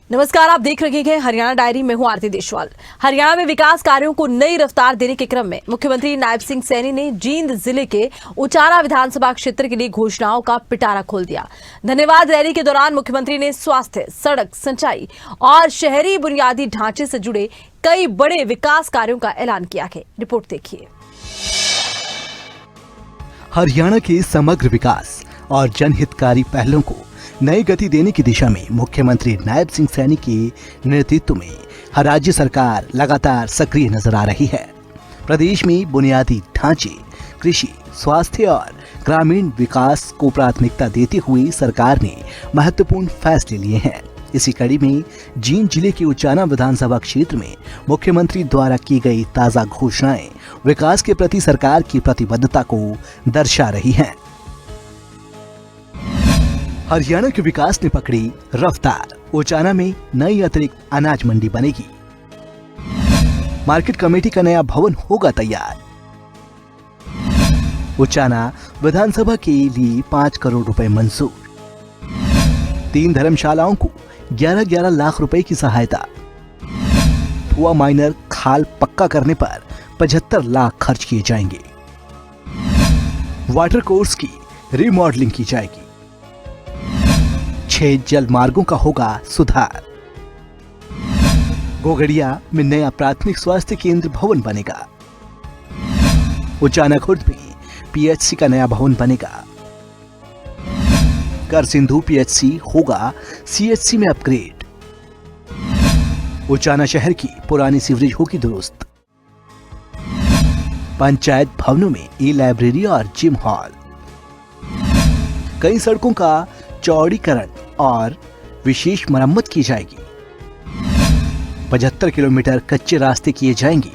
नमस्कार, आप देख रहे हैं हरियाणा डायरी में हूं आरती देशवाल। हरियाणा में विकास कार्यों को नई रफ्तार देने के क्रम में मुख्यमंत्री नायब सिंह सैनी ने जींद जिले के उचाना विधानसभा क्षेत्र के लिए घोषणाओं का पिटारा खोल दिया। धन्यवाद रैली के दौरान मुख्यमंत्री ने स्वास्थ्य, सड़क, सिंचाई और शहरी बुनियादी ढांचे से जुड़े कई बड़े विकास कार्यों का ऐलान किया है। रिपोर्ट देखिए। हरियाणा के समग्र विकास और जनहितकारी पहलों को नई गति देने की दिशा में मुख्यमंत्री नायब सिंह सैनी के नेतृत्व में राज्य सरकार लगातार सक्रिय नजर आ रही है। प्रदेश में बुनियादी ढांचे, कृषि, स्वास्थ्य और ग्रामीण विकास को प्राथमिकता देते हुए सरकार ने महत्वपूर्ण फैसले लिए हैं। इसी कड़ी में जींद जिले के उचाना विधानसभा क्षेत्र में मुख्यमंत्री द्वारा की गई ताजा घोषणाएं विकास के प्रति सरकार की प्रतिबद्धता को दर्शा रही हैं। हरियाणा के विकास ने पकड़ी रफ्तार। उचाना में नई अतिरिक्त अनाज मंडी बनेगी। मार्केट कमेटी का नया भवन होगा तैयार। उचाना विधानसभा के लिए 5 करोड़ रुपए मंजूर। 3 धर्मशालाओं को 11-11 लाख रुपए की सहायता। धुआ माइनर खाल पक्का करने पर 75 लाख खर्च किए जाएंगे। वाटर कोर्स की रीमॉडलिंग की जाएगी। 6 जल मार्गों का होगा सुधार। गोगड़िया में नया प्राथमिक स्वास्थ्य केंद्र भवन बनेगा। उचाना खुर्द में पीएचसी का नया भवन बनेगा। करसिंधु पीएचसी होगा सीएचसी में अपग्रेड। उचाना शहर की पुरानी सीवरेज होगी दुरुस्त। पंचायत भवनों में ई-लाइब्रेरी और जिम हॉल। कई सड़कों का चौड़ीकरण और विशेष मरम्मत की जाएगी। 75 किलोमीटर कच्चे रास्ते किए जाएंगे।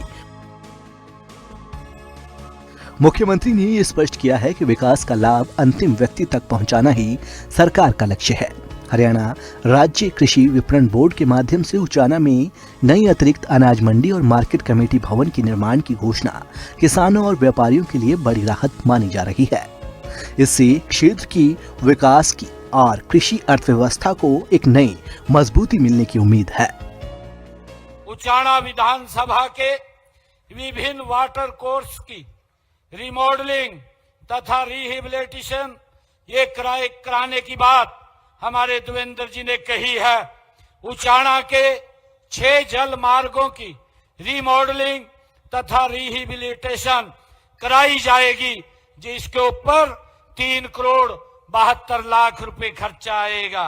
मुख्यमंत्री ने यह स्पष्ट किया है कि विकास का लाभ अंतिम व्यक्ति तक पहुंचाना ही सरकार का लक्ष्य है। हरियाणा राज्य कृषि विपणन बोर्ड के माध्यम से उचाना में नई अतिरिक्त अनाज मंडी और मार्केट कमेटी भवन के निर्माण की घोषणा किसानों और व्यापारियों के लिए बड़ी राहत मानी जा रही है। इससे क्षेत्र की विकास की और कृषि अर्थव्यवस्था को एक नई मजबूती मिलने की उम्मीद है। उचाना विधानसभा के विभिन्न वाटर कोर्स की रिमॉडलिंग तथा रिहेबिलिटेशन ये कराने की बात हमारे देवेंद्र जी ने कही है। उचाना के 6 जल मार्गों की रिमॉडलिंग तथा रिहेबिलिटेशन कराई जाएगी, जिसके ऊपर 3 करोड़ 72 लाख रुपए खर्चा आएगा।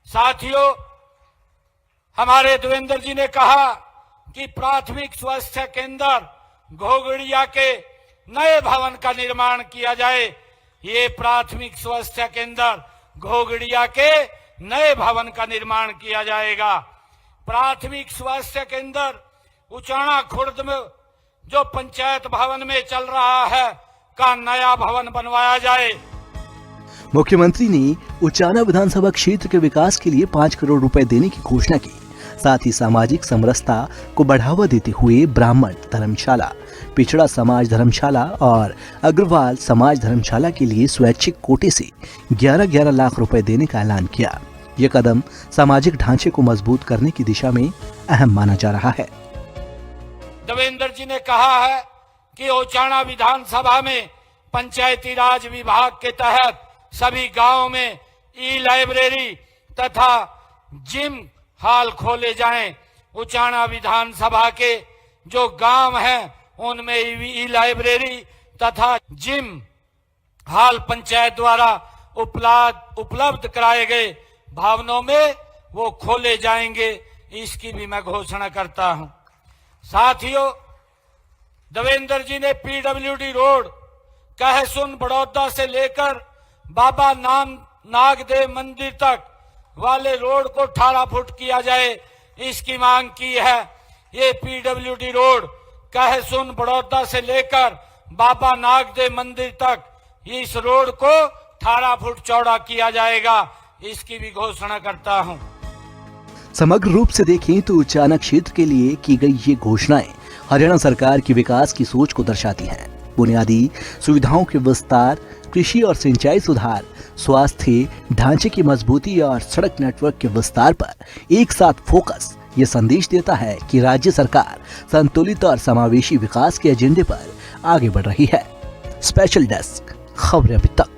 साथियों, हमारे देवेंद्र जी ने कहा कि प्राथमिक स्वास्थ्य केंद्र घोगड़िया के नए भवन का निर्माण किया जाए। ये प्राथमिक स्वास्थ्य केंद्र घोगड़िया के नए भवन का निर्माण किया जाएगा। प्राथमिक स्वास्थ्य केंद्र उचाना खुर्द में जो पंचायत भवन में चल रहा है का नया भवन बनवाया जाए। मुख्यमंत्री ने उचाना विधानसभा क्षेत्र के विकास के लिए 5 करोड़ रुपए देने की घोषणा की। साथ ही सामाजिक समरसता को बढ़ावा देते हुए ब्राह्मण धर्मशाला, पिछड़ा समाज धर्मशाला और अग्रवाल समाज धर्मशाला के लिए स्वैच्छिक कोटे से 11-11 लाख रुपए देने का ऐलान किया। यह कदम सामाजिक ढांचे को मजबूत करने की दिशा में अहम माना जा रहा है। देवेंद्र जी ने कहा है कि उचाना विधानसभा में पंचायती राज विभाग के तहत सभी गांवों में ई-लाइब्रेरी तथा जिम हॉल खोले जाएं। उचाना विधानसभा के जो गांव हैं उनमें ई-लाइब्रेरी तथा जिम हॉल पंचायत द्वारा उपलब्ध कराए गए भवनों में वो खोले जाएंगे। इसकी भी मैं घोषणा करता हूं। साथियों, देवेंद्र जी ने पीडब्ल्यूडी रोड कहसुन बड़ौदा से लेकर बाबा नागदेव मंदिर तक वाले रोड को 18 फुट किया जाए, इसकी मांग की है। ये पीडब्ल्यूडी रोड कहसुन बड़ौदा से लेकर बाबा नागदेव मंदिर तक इस रोड को 18 फुट चौड़ा किया जाएगा, इसकी भी घोषणा करता हूं। समग्र रूप से देखें तो उचाना क्षेत्र के लिए की गई ये घोषणाएं हरियाणा सरकार की विकास की सोच को दर्शाती हैं। बुनियादी सुविधाओं के विस्तार, कृषि और सिंचाई सुधार, स्वास्थ्य ढांचे की मजबूती और सड़क नेटवर्क के विस्तार पर एक साथ फोकस ये संदेश देता है कि राज्य सरकार संतुलित और समावेशी विकास के एजेंडे पर आगे बढ़ रही है। स्पेशल डेस्क, खबरें अभी तक।